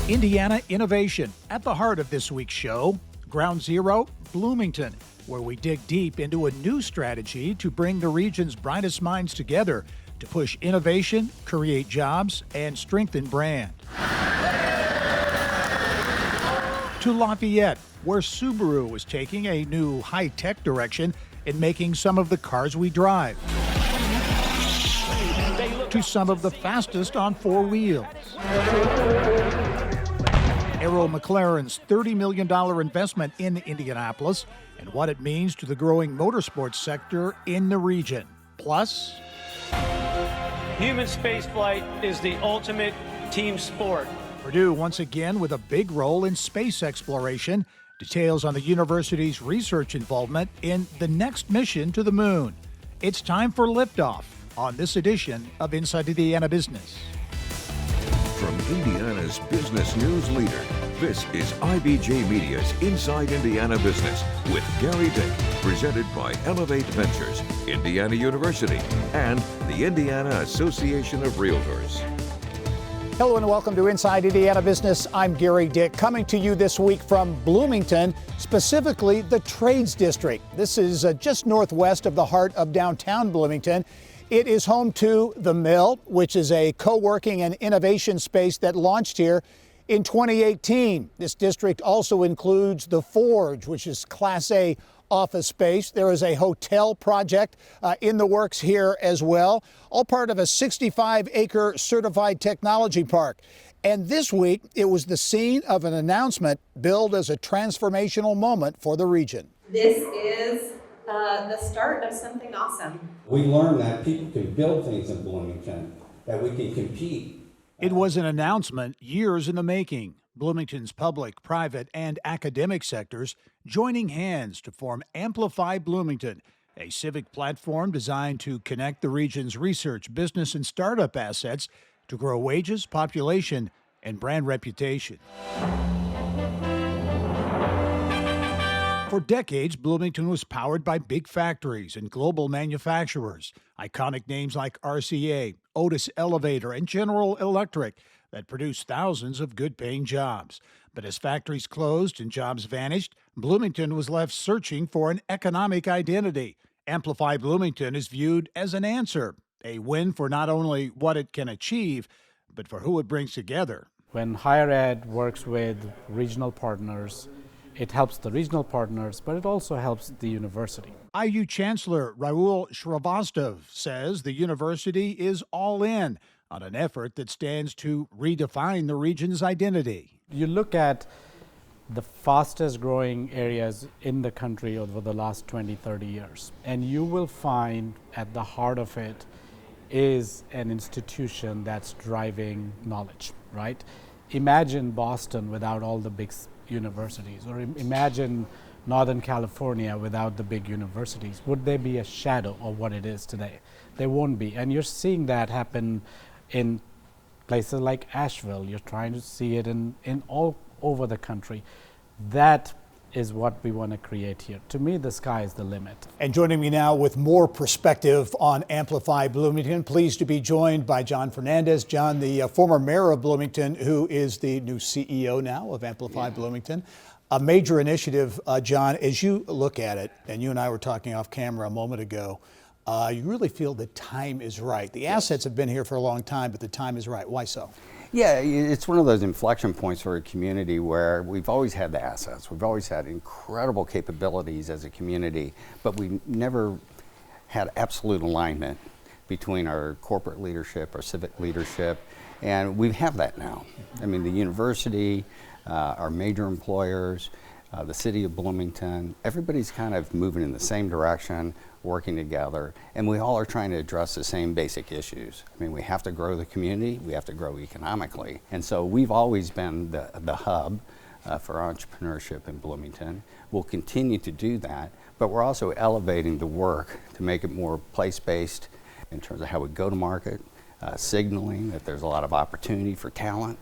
Indiana innovation at the heart of this week's show. Ground Zero, Bloomington, where we dig deep into a new strategy to bring the region's brightest minds together to push innovation, create jobs, and strengthen brand. To Lafayette, where Subaru is taking a new high-tech direction in making some of the cars we drive. To some of the fastest on four wheels. Arrow McLaren's $30 million investment in Indianapolis and what it means to the growing motorsports sector in the region. Plus, human spaceflight is the ultimate team sport. Purdue once again with a big role in space exploration. Details on the university's research involvement in the next mission to the moon. It's time for liftoff on this edition of Inside Indiana Business. From Indiana's business news leader, this is IBJ Media's Inside Indiana Business with Gerry Dick, presented by Elevate Ventures, Indiana University, and the Indiana Association of Realtors. Hello and welcome to Inside Indiana Business. I'm Gerry Dick, coming to you this week from Bloomington, specifically the Trades District. This is just northwest of the heart of downtown Bloomington. It is home to The Mill, which is a co-working and innovation space that launched here in 2018. This district also includes The Forge, which is Class A office space. There is a hotel project in the works here as well, all part of a 65-acre certified technology park. And this week, it was the scene of an announcement billed as a transformational moment for the region. This is the start of something awesome. We learned that people can build things in Bloomington, that we can compete. It was an announcement years in the making. Bloomington's public, private, and academic sectors joining hands to form Amplify Bloomington, a civic platform designed to connect the region's research, business, and startup assets to grow wages, population, and brand reputation. For decades, Bloomington was powered by big factories and global manufacturers, iconic names like RCA, Otis Elevator, and General Electric that produced thousands of good-paying jobs. But as factories closed and jobs vanished, Bloomington was left searching for an economic identity. Amplify Bloomington is viewed as an answer, a win for not only what it can achieve, but for who it brings together. When higher ed works with regional partners, it helps the regional partners, but it also helps the university. IU Chancellor Raul Shrivastov says the university is all in on an effort that stands to redefine the region's identity. You look at the fastest growing areas in the country over the last 20, 30 years, and you will find at the heart of it is an institution that's driving knowledge, right? Imagine Boston without all the big universities, or imagine Northern California without the big universities. Would they be a shadow of what it is today? They won't be. And you're seeing that happen in places like Asheville. You're trying to see it in all over the country. That is what we want to create here. To me, the sky is the limit. And joining me now with more perspective on Amplify Bloomington, pleased to be joined by John Fernandez. John, the former mayor of Bloomington, who is the new CEO now of Amplify Bloomington. A major initiative, John, as you look at it, and you and I were talking off camera a moment ago, you really feel the time is right. The assets have been here for a long time, but the time is right. Why so? Yeah, it's one of those inflection points for a community where we've always had the assets. We've always had incredible capabilities as a community, but we never had absolute alignment between our corporate leadership, our civic leadership, and we have that now. I mean, the university, our major employers, the city of Bloomington, everybody's kind of moving in the same direction, working together, and we all are trying to address the same basic issues. I mean, we have to grow the community, we have to grow economically, and so we've always been the hub for entrepreneurship in Bloomington. We'll continue to do that, but we're also elevating the work to make it more place-based in terms of how we go to market, signaling that there's a lot of opportunity for talent,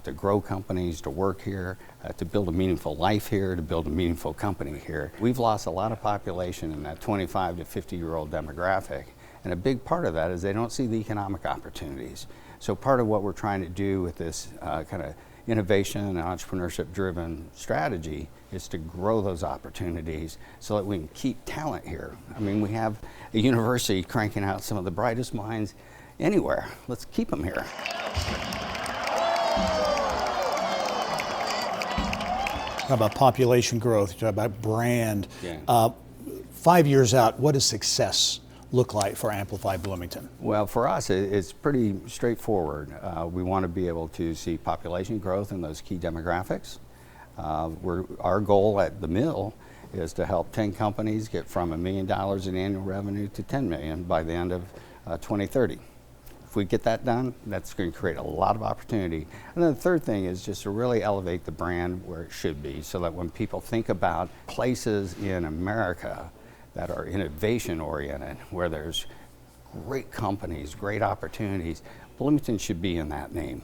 to grow companies, to work here, to build a meaningful life here, to build a meaningful company here. We've lost a lot of population in that 25 to 50-year-old demographic, And a big part of that is they don't see the economic opportunities. So part of what we're trying to do with this kind of innovation and entrepreneurship-driven strategy is to grow those opportunities so that we can keep talent here. I mean, we have a university cranking out some of the brightest minds anywhere. Let's keep them here. How about population growth? You talk about brand. Yeah. 5 years out, what does success look like for Amplify Bloomington? Well, for us, it's pretty straightforward. We want to be able to see population growth in those key demographics. Our goal at the mill is to help 10 companies get from $1 million in annual revenue to $10 million by the end of 2030. If we get that done, that's going to create a lot of opportunity. And then the third thing is just to really elevate the brand where it should be, so that when people think about places in America that are innovation oriented, where there's great companies, great opportunities, Bloomington should be in that name.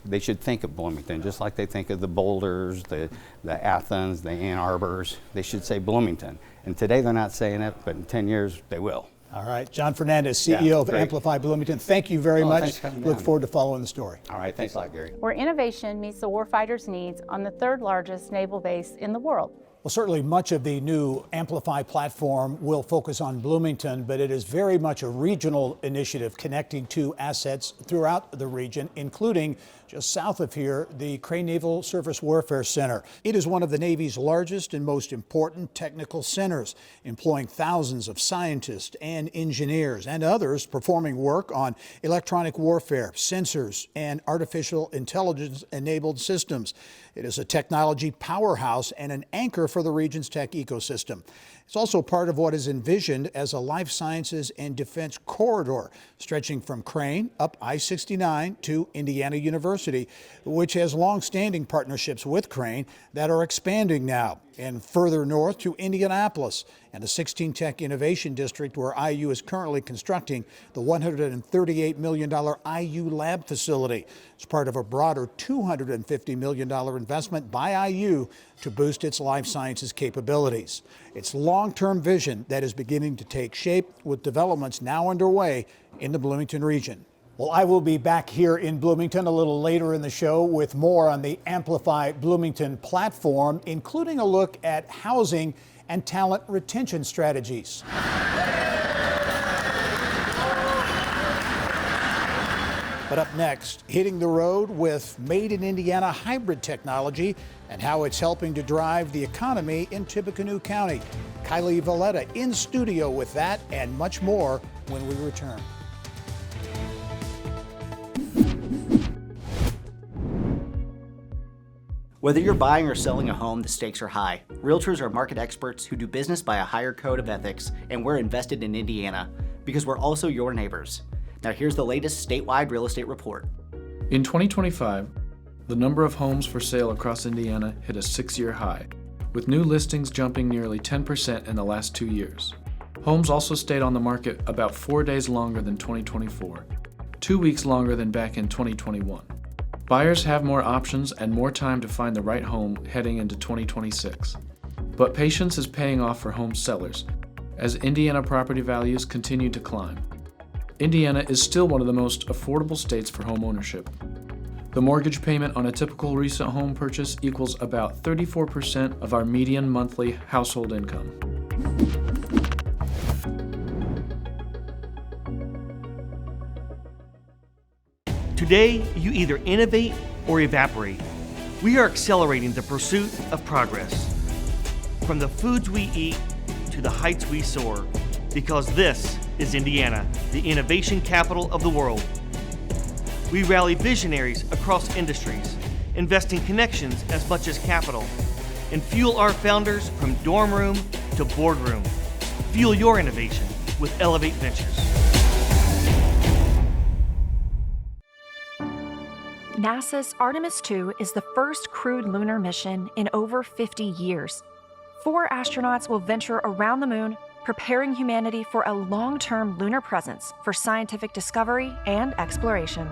They should think of Bloomington just like they think of the Boulders, the Athens, the Ann Arbors. They should say Bloomington. And today they're not saying it, but in 10 years they will. All right, John Fernandez, CEO of great. Amplify Bloomington. Thank you very much. Thanks for coming Look down. forward to following the story. All right, thanks a lot, Gary. Where innovation meets the warfighter's needs on the third largest naval base in the world. Well, certainly much of the new Amplify platform will focus on Bloomington, but it is very much a regional initiative connecting to assets throughout the region, including just south of here, the Crane Naval Surface Warfare Center. It is one of the Navy's largest and most important technical centers, employing thousands of scientists and engineers and others performing work on electronic warfare, sensors, and artificial intelligence-enabled systems. It is a technology powerhouse and an anchor for the region's tech ecosystem. It's also part of what is envisioned as a life sciences and defense corridor stretching from Crane up I-69 to Indiana University, which has long-standing partnerships with Crane that are expanding now, and further north to Indianapolis and the 16 Tech Innovation District, where IU is currently constructing the $138 million IU lab facility. It's part of a broader $250 million investment by IU to boost its life sciences capabilities. It's long-term vision that is beginning to take shape, with developments now underway in the Bloomington region. Well, I will be back here in Bloomington a little later in the show with more on the Amplify Bloomington platform, including a look at housing and talent retention strategies. But up next, hitting the road with Made in Indiana hybrid technology and how it's helping to drive the economy in Tippecanoe County. Kylie Valletta in studio with that and much more when we return. Whether you're buying or selling a home, the stakes are high. Realtors are market experts who do business by a higher code of ethics, and we're invested in Indiana because we're also your neighbors. Now here's the latest statewide real estate report. In 2025, the number of homes for sale across Indiana hit a 6-year high, with new listings jumping nearly 10% in the last 2 years. Homes also stayed on the market about 4 days longer than 2024, 2 weeks longer than back in 2021. Buyers have more options and more time to find the right home heading into 2026. But patience is paying off for home sellers, as Indiana property values continue to climb. Indiana is still one of the most affordable states for home ownership. The mortgage payment on a typical recent home purchase equals about 34% of our median monthly household income. Today, you either innovate or evaporate. We are accelerating the pursuit of progress. From the foods we eat to the heights we soar, because this is Indiana, the innovation capital of the world. We rally visionaries across industries, invest in connections as much as capital, and fuel our founders from dorm room to boardroom. Fuel your innovation with Elevate Ventures. NASA's Artemis II is the first crewed lunar mission in over 50 years. 4 astronauts will venture around the moon, preparing humanity for a long-term lunar presence for scientific discovery and exploration.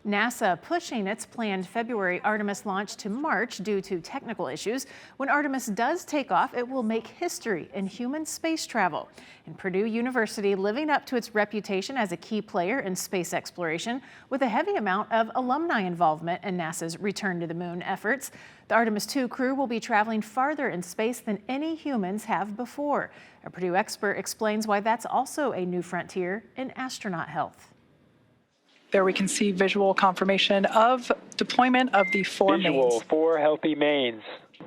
NASA pushing its planned February Artemis launch to March due to technical issues. When Artemis does take off, it will make history in human space travel. And Purdue University living up to its reputation as a key player in space exploration with a heavy amount of alumni involvement in NASA's return to the moon efforts. The Artemis II crew will be traveling farther in space than any humans have before. A Purdue expert explains why that's also a new frontier in astronaut health. There we can see visual confirmation of deployment of the four mains. Four healthy mains.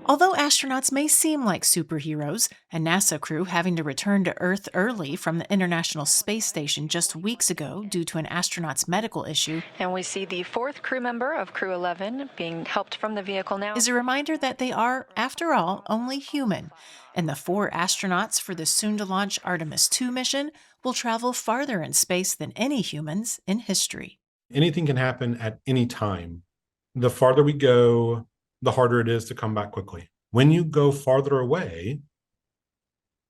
Although astronauts may seem like superheroes, a NASA crew having to return to Earth early from the International Space Station just weeks ago due to an astronaut's medical issue, and we see the fourth crew member of Crew 11 being helped from the vehicle now, is a reminder that they are, after all, only human. And the 4 astronauts for the soon-to-launch Artemis II mission will travel farther in space than any humans in history. Anything can happen at any time. The farther we go, the harder it is to come back quickly. When you go farther away,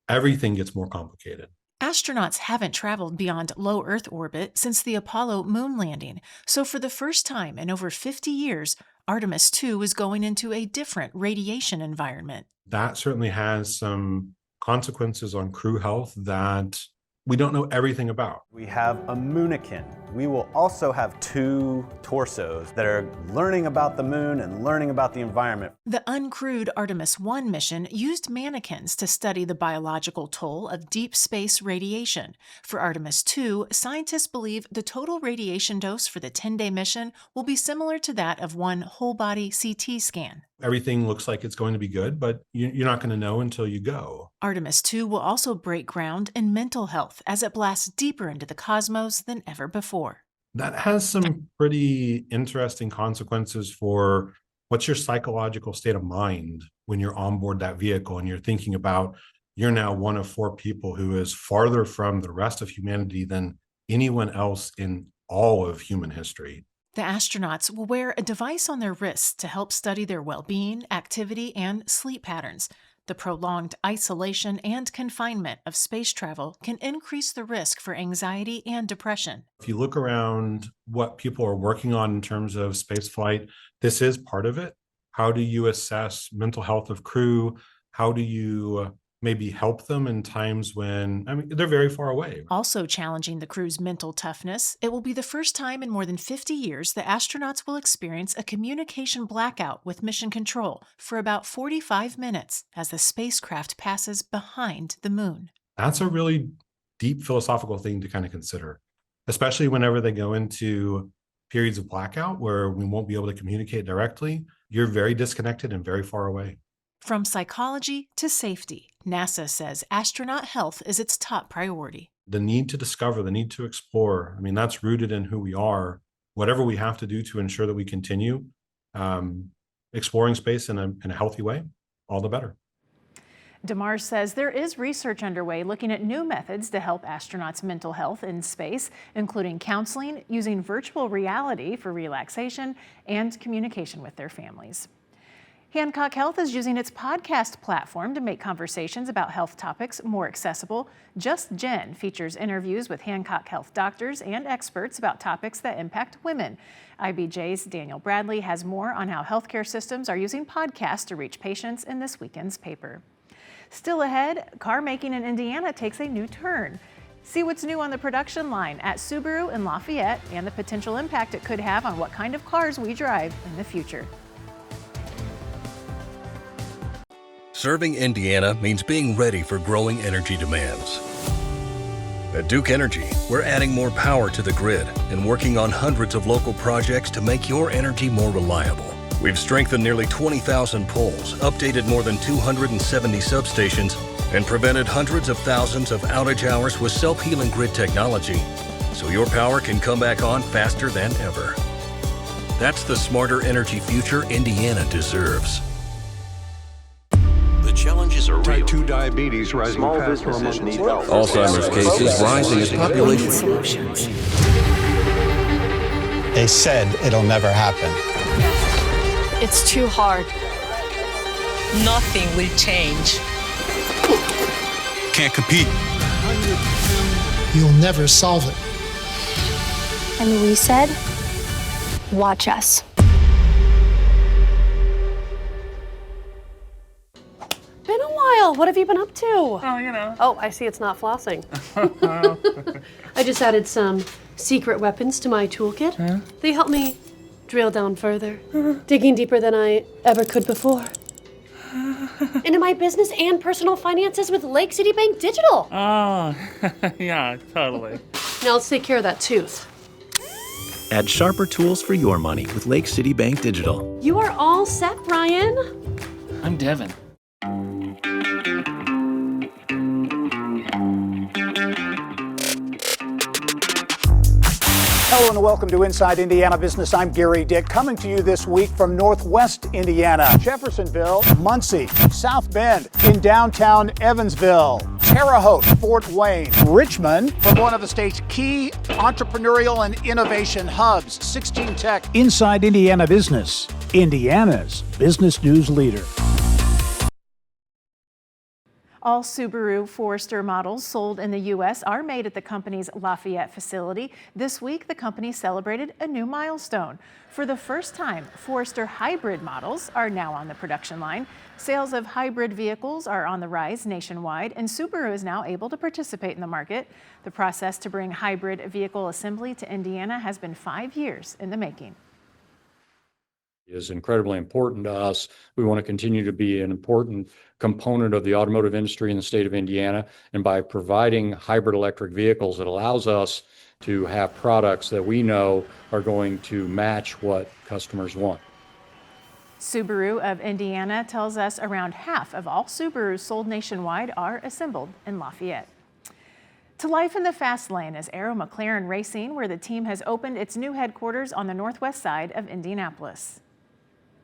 everything gets more complicated. Astronauts haven't traveled beyond low Earth orbit since the Apollo moon landing, so for the first time in over 50 years, Artemis II is going into a different radiation environment. That certainly has some consequences on crew health that we don't know everything about. We have a moonikin. We will also have 2 torsos that are learning about the moon and learning about the environment. The uncrewed Artemis I mission used mannequins to study the biological toll of deep space radiation. For Artemis II, scientists believe the total radiation dose for the 10-day mission will be similar to that of one whole-body CT scan. Everything looks like it's going to be good, but you're not going to know until you go. Artemis II will also break ground in mental health as it blasts deeper into the cosmos than ever before. That has some pretty interesting consequences for what's your psychological state of mind when you're on board that vehicle and you're thinking about you're now one of 4 people who is farther from the rest of humanity than anyone else in all of human history. The astronauts will wear a device on their wrists to help study their well-being, activity, and sleep patterns. The prolonged isolation and confinement of space travel can increase the risk for anxiety and depression. If you look around what people are working on in terms of spaceflight, this is part of it. How do you assess mental health of crew? How do you maybe help them in times when, they're very far away. Also challenging the crew's mental toughness, it will be the first time in more than 50 years that astronauts will experience a communication blackout with mission control for about 45 minutes as the spacecraft passes behind the moon. That's a really deep philosophical thing to kind of consider, especially whenever they go into periods of blackout where we won't be able to communicate directly. You're very disconnected and very far away. From psychology to safety, NASA says astronaut health is its top priority. The need to discover, the need to explore, that's rooted in who we are. Whatever we have to do to ensure that we continue exploring space in a healthy way, all the better. DeMars says there is research underway looking at new methods to help astronauts' mental health in space, including counseling, using virtual reality for relaxation, and communication with their families. Hancock Health is using its podcast platform to make conversations about health topics more accessible. Just Jen features interviews with Hancock Health doctors and experts about topics that impact women. IBJ's Daniel Bradley has more on how healthcare systems are using podcasts to reach patients in this weekend's paper. Still ahead, car making in Indiana takes a new turn. See what's new on the production line at Subaru in Lafayette and the potential impact it could have on what kind of cars we drive in the future. Serving Indiana means being ready for growing energy demands. At Duke Energy, we're adding more power to the grid and working on hundreds of local projects to make your energy more reliable. We've strengthened nearly 20,000 poles, updated more than 270 substations, and prevented hundreds of thousands of outage hours with self-healing grid technology, so your power can come back on faster than ever. That's the smarter energy future Indiana deserves. The challenges are real. Type 2 diabetes rising fast, hormones need help. Alzheimer's cases rising as population. Solutions. They said it'll never happen. It's too hard. Nothing will change. Can't compete. You'll never solve it. And we said, Watch us. Been a while. What have you been up to? Oh, you know. Oh, I see it's not flossing. I just added some secret weapons to my toolkit. Huh? They help me drill down further, digging deeper than I ever could before. Into my business and personal finances with Lake City Bank Digital. Oh, yeah, totally. Now let's take care of that tooth. Add sharper tools for your money with Lake City Bank Digital. You are all set, Brian. I'm Devin. Hello and welcome to Inside Indiana Business. I'm Gerry Dick, coming to you this week from Northwest Indiana, Jeffersonville, Muncie, South Bend, in downtown Evansville, Terre Haute, Fort Wayne, Richmond, from one of the state's key entrepreneurial and innovation hubs, 16 Tech. Inside Indiana Business, Indiana's business news leader. All Subaru Forester models sold in the U.S. are made at the company's Lafayette facility. This week, the company celebrated a new milestone. For the first time, Forester hybrid models are now on the production line. Sales of hybrid vehicles are on the rise nationwide, and Subaru is now able to participate in the market. The process to bring hybrid vehicle assembly to Indiana has been 5 years in the making. Is incredibly important to us. We want to continue to be an important component of the automotive industry in the state of Indiana. And by providing hybrid electric vehicles, it allows us to have products that we know are going to match what customers want. Subaru of Indiana tells us around half of all Subarus sold nationwide are assembled in Lafayette. To life in the fast lane is McLaren Racing, where the team has opened its new headquarters on the northwest side of Indianapolis.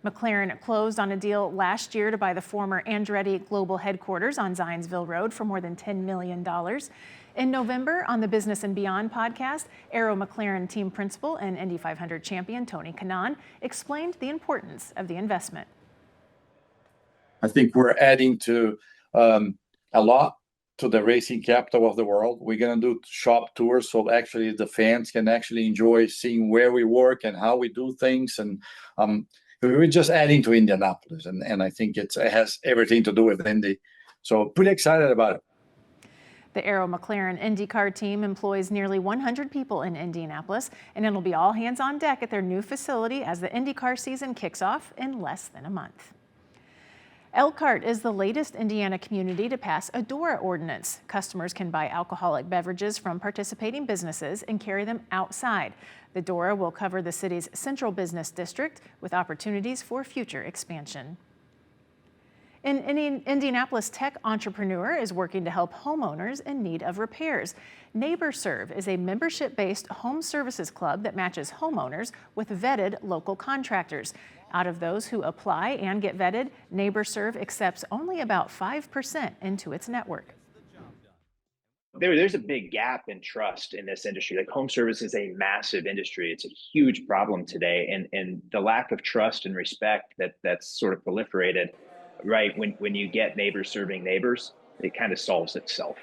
McLaren closed on a deal last year to buy the former Andretti Global headquarters on Zionsville Road for more than $10 million. In November, on the Business and Beyond podcast, McLaren team principal and Indy 500 champion Tony Kanaan explained the importance of the investment. I think we're adding to a lot to the racing capital of the world. We're going to do shop tours so actually the fans can actually enjoy seeing where we work and how we do things. And we're just adding to Indianapolis, and I think it has everything to do with Indy. So pretty excited about it. The McLaren IndyCar team employs nearly 100 people in Indianapolis, and it'll be all hands on deck at their new facility as the IndyCar season kicks off in less than a month. Elkhart is the latest Indiana community to pass a DORA ordinance. Customers can buy alcoholic beverages from participating businesses and carry them outside. The DORA will cover the city's central business district with opportunities for future expansion. An Indianapolis tech entrepreneur is working to help homeowners in need of repairs. NeighborServe is a membership-based home services club that matches homeowners with vetted local contractors. Out of those who apply and get vetted, NeighborServe accepts only about 5% into its network. There's a big gap in trust in this industry. Like home service is a massive industry. It's a huge problem today. And the lack of trust and respect that's sort of proliferated, right? When you get neighbors serving neighbors, it kind of solves itself.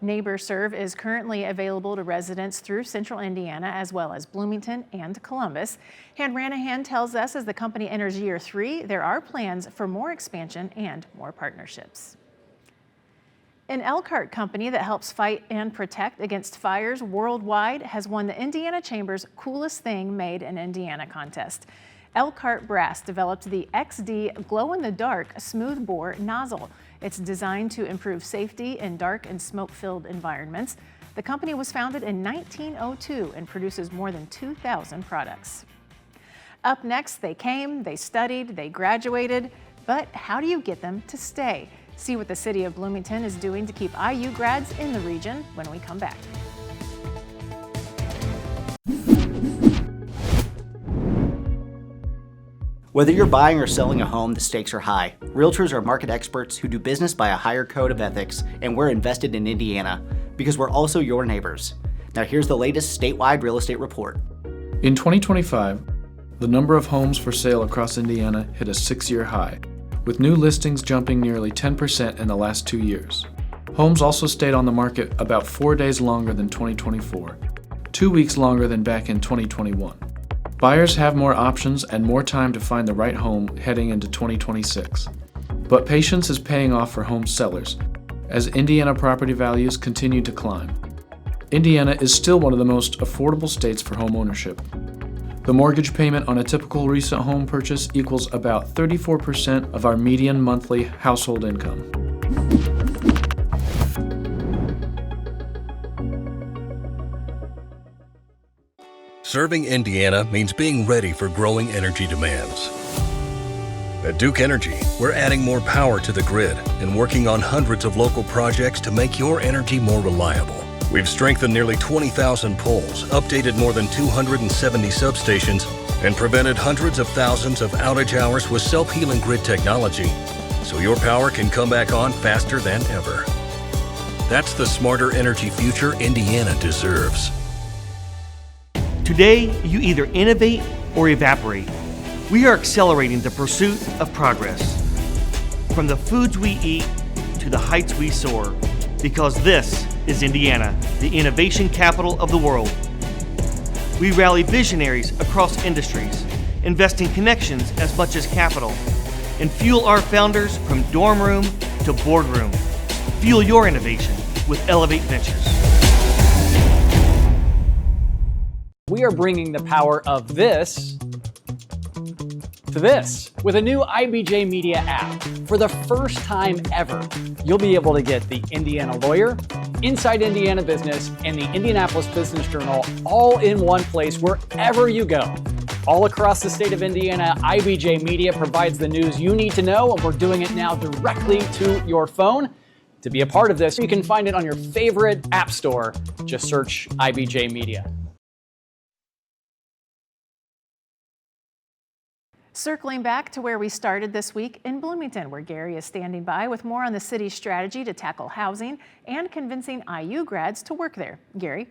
NeighborServe is currently available to residents through central Indiana as well as Bloomington and Columbus. Hanranahan tells us as the company enters year 3, there are plans for more expansion and more partnerships. An Elkhart company that helps fight and protect against fires worldwide has won the Indiana Chamber's Coolest Thing Made in Indiana contest. Elkhart Brass developed the XD glow-in-the-dark smooth-bore nozzle. It's designed to improve safety in dark and smoke-filled environments. The company was founded in 1902 and produces more than 2,000 products. Up next, they came, they studied, they graduated, but how do you get them to stay? See what the city of Bloomington is doing to keep IU grads in the region when we come back. Whether you're buying or selling a home, the stakes are high. Realtors are market experts who do business by a higher code of ethics, and we're invested in Indiana because we're also your neighbors. Now here's the latest statewide real estate report. In 2025, the number of homes for sale across Indiana hit a 6-year high, with new listings jumping nearly 10% in the last 2 years. Homes also stayed on the market about 4 days longer than 2024, 2 weeks longer than back in 2021. Buyers have more options and more time to find the right home heading into 2026. But patience is paying off for home sellers as Indiana property values continue to climb. Indiana is still one of the most affordable states for home ownership. The mortgage payment on a typical recent home purchase equals about 34% of our median monthly household income. Serving Indiana means being ready for growing energy demands. At Duke Energy, we're adding more power to the grid and working on hundreds of local projects to make your energy more reliable. We've strengthened nearly 20,000 poles, updated more than 270 substations, and prevented hundreds of thousands of outage hours with self-healing grid technology, so your power can come back on faster than ever. That's the smarter energy future Indiana deserves. Today, you either innovate or evaporate. We are accelerating the pursuit of progress. From the foods we eat to the heights we soar, because this is Indiana, the innovation capital of the world. We rally visionaries across industries, investing connections as much as capital, and fuel our founders from dorm room to boardroom. Fuel your innovation with Elevate Ventures. We are bringing the power of this to this with a new IBJ Media app. For the first time ever, you'll be able to get the Indiana Lawyer, Inside Indiana Business, and the Indianapolis Business Journal all in one place wherever you go. All across the state of Indiana, IBJ Media provides the news you need to know, and we're doing it now directly to your phone. To be a part of this, you can find it on your favorite app store. Just search IBJ Media. Circling back to where we started this week in Bloomington, where Gerry is standing by with more on the city's strategy to tackle housing and convincing IU grads to work there. Gerry?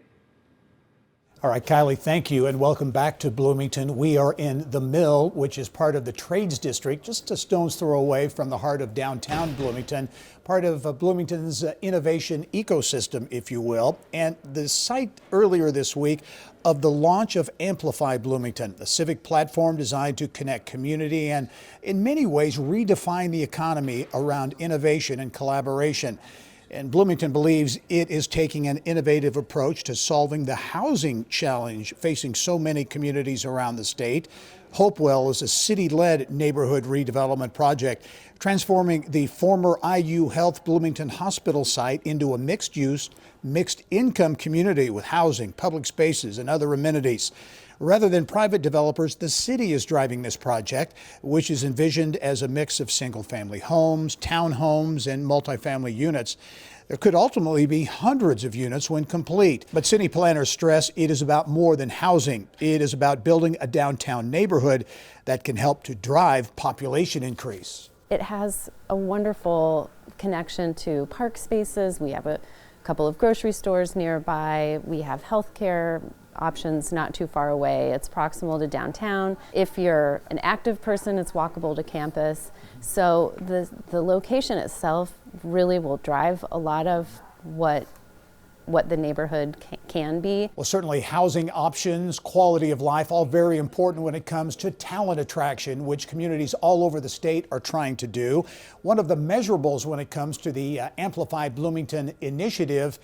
All right, Kylie, thank you, and welcome back to Bloomington. We are in the Mill, which is part of the Trades District, just a stone's throw away from the heart of downtown Bloomington, part of Bloomington's innovation ecosystem, if you will. And the site earlier this week of the launch of Amplify Bloomington, the civic platform designed to connect community and in many ways redefine the economy around innovation and collaboration. And Bloomington believes it is taking an innovative approach to solving the housing challenge facing so many communities around the state. Hopewell is a city-led neighborhood redevelopment project transforming the former IU Health Bloomington Hospital site into a mixed-use, mixed-income community with housing, public spaces, and other amenities. Rather than private developers, the city is driving this project, which is envisioned as a mix of single-family homes, townhomes, and multifamily units. There could ultimately be hundreds of units when complete. But city planners stress it is about more than housing. It is about building a downtown neighborhood that can help to drive population increase. It has a wonderful connection to park spaces. We have a couple of grocery stores nearby. We have healthcare options not too far away. It's proximal to downtown. If you're an active person, it's walkable to campus. So the location itself really will drive a lot of what the neighborhood can be. Well, certainly housing options, quality of life, all very important when it comes to talent attraction, which communities all over the state are trying to do. One of the measurables when it comes to the Amplify Bloomington initiative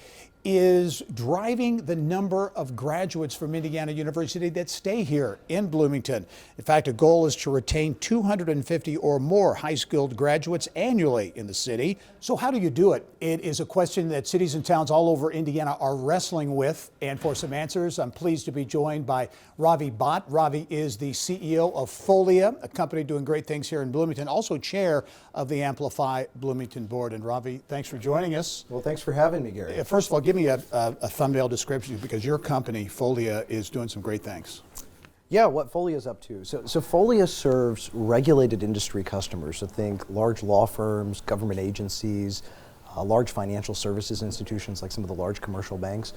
is driving the number of graduates from Indiana University that stay here in Bloomington. In fact, a goal is to retain 250 or more high-skilled graduates annually in the city. So how do you do it? It is a question that cities and towns all over Indiana are wrestling with. And for some answers, I'm pleased to be joined by Ravi Bhatt. Ravi is the CEO of Folia, a company doing great things here in Bloomington, also chair of the Amplify Bloomington board. And Ravi, thanks for joining us. Well, thanks for having me, Gary. First of all, give me a thumbnail description, because your company, Folia, is doing some great things. Yeah, what Folia is up to. So Folia serves regulated industry customers. So think large law firms, government agencies, large financial services institutions like some of the large commercial banks.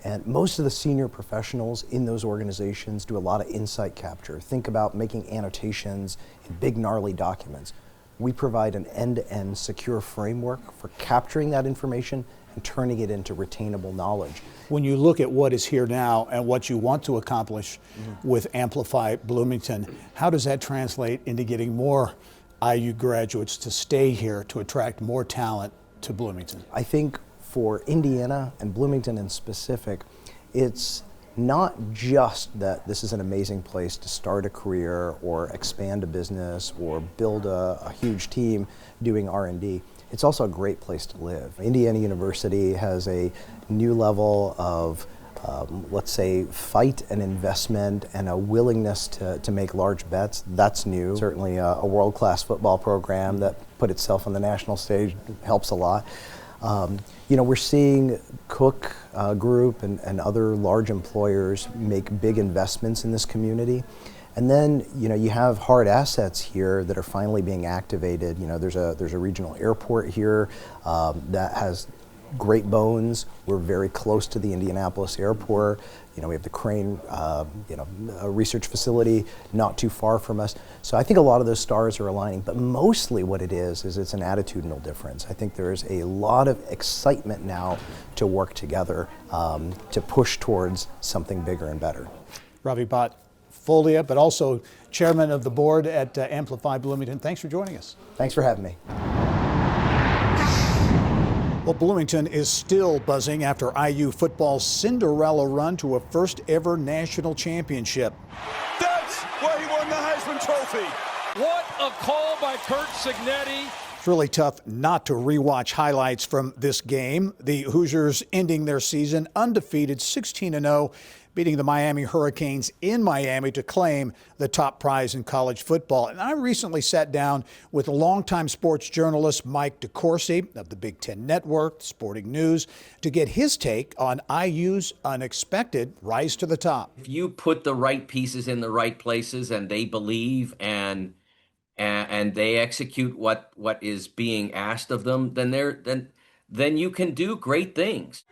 And most of the senior professionals in those organizations do a lot of insight capture. Think about making annotations in big gnarly documents. We provide an end-to-end secure framework for capturing that information and turning it into retainable knowledge. When you look at what is here now and what you want to accomplish with Amplify Bloomington, how does that translate into getting more IU graduates to stay here, to attract more talent to Bloomington? I think for Indiana and Bloomington in specific, it's not just that this is an amazing place to start a career or expand a business or build a huge team doing R&D. It's also a great place to live. Indiana University has a new level of, let's say, fight and investment and a willingness to make large bets. That's new. Certainly a world-class football program that put itself on the national stage helps a lot. You know, we're seeing Cook Group and other large employers make big investments in this community. And then, you know, you have hard assets here that are finally being activated. You know, there's a regional airport here that has great bones. We're very close to the Indianapolis airport. You know, we have the Crane, research facility not too far from us. So I think a lot of those stars are aligning, but mostly what it is it's an attitudinal difference. I think there is a lot of excitement now to work together to push towards something bigger and better. Ravi Bhatt Folia, but also chairman of the board at Amplify Bloomington. Thanks for joining us. Thanks for having me. Well, Bloomington is still buzzing after IU football's Cinderella run to a first ever national championship. That's where he won the Heisman Trophy. What a call by Kurt Signetti. It's really tough not to rewatch highlights from this game. The Hoosiers ending their season undefeated 16-0, beating the Miami Hurricanes in Miami to claim the top prize in college football. And I recently sat down with longtime sports journalist Mike DeCourcy of the Big Ten Network, Sporting News, to get his take on IU's unexpected rise to the top. If you put the right pieces in the right places and they believe and they execute what is being asked of them, then you can do great things.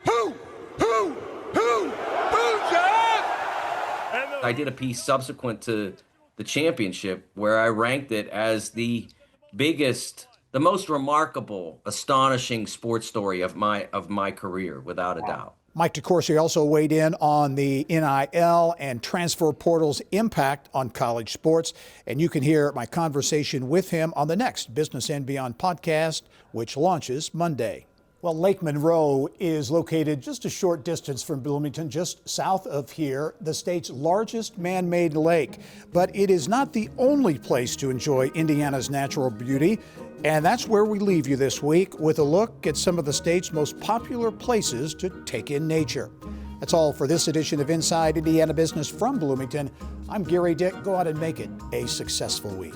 I did a piece subsequent to the championship where I ranked it as the biggest, the most remarkable, astonishing sports story of my career, without a doubt. Mike DeCourcy also weighed in on the NIL and transfer portal's impact on college sports. And you can hear my conversation with him on the next Business and Beyond podcast, which launches Monday. Well, Lake Monroe is located just a short distance from Bloomington, just south of here, the state's largest man-made lake. But it is not the only place to enjoy Indiana's natural beauty. And that's where we leave you this week, with a look at some of the state's most popular places to take in nature. That's all for this edition of Inside Indiana Business from Bloomington. I'm Gerry Dick. Go out and make it a successful week.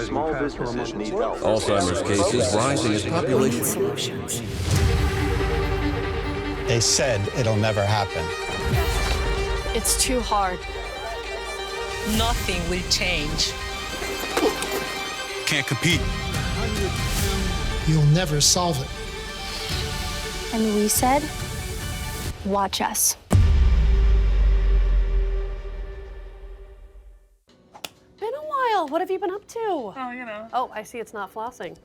Small businesses need help. Alzheimer's cases rising as population. Solutions. They said it'll never happen. It's too hard. Nothing will change. Can't compete. You'll never solve it. And we said, watch us. What have you been up to? Oh, you know. Oh, I see it's not flossing.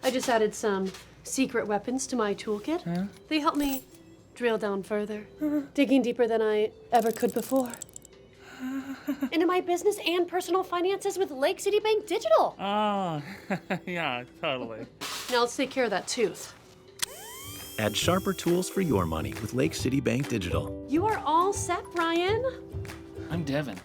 I just added some secret weapons to my toolkit. Huh? They help me drill down further, digging deeper than I ever could before. Into my business and personal finances with Lake City Bank Digital. Oh, yeah, totally. Now let's take care of that tooth. Add sharper tools for your money with Lake City Bank Digital. You are all set, Brian. I'm Devin.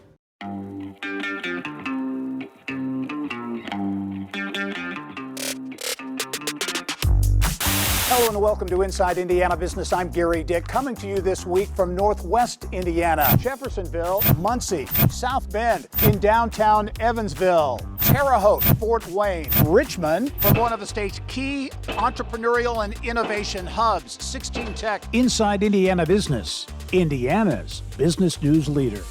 Hello and welcome to Inside Indiana Business. I'm Gerry Dick, coming to you this week from Northwest Indiana, Jeffersonville, Muncie, South Bend, in downtown Evansville, Terre Haute, Fort Wayne, Richmond, from one of the state's key entrepreneurial and innovation hubs, 16 Tech. Inside Indiana Business, Indiana's business news leader.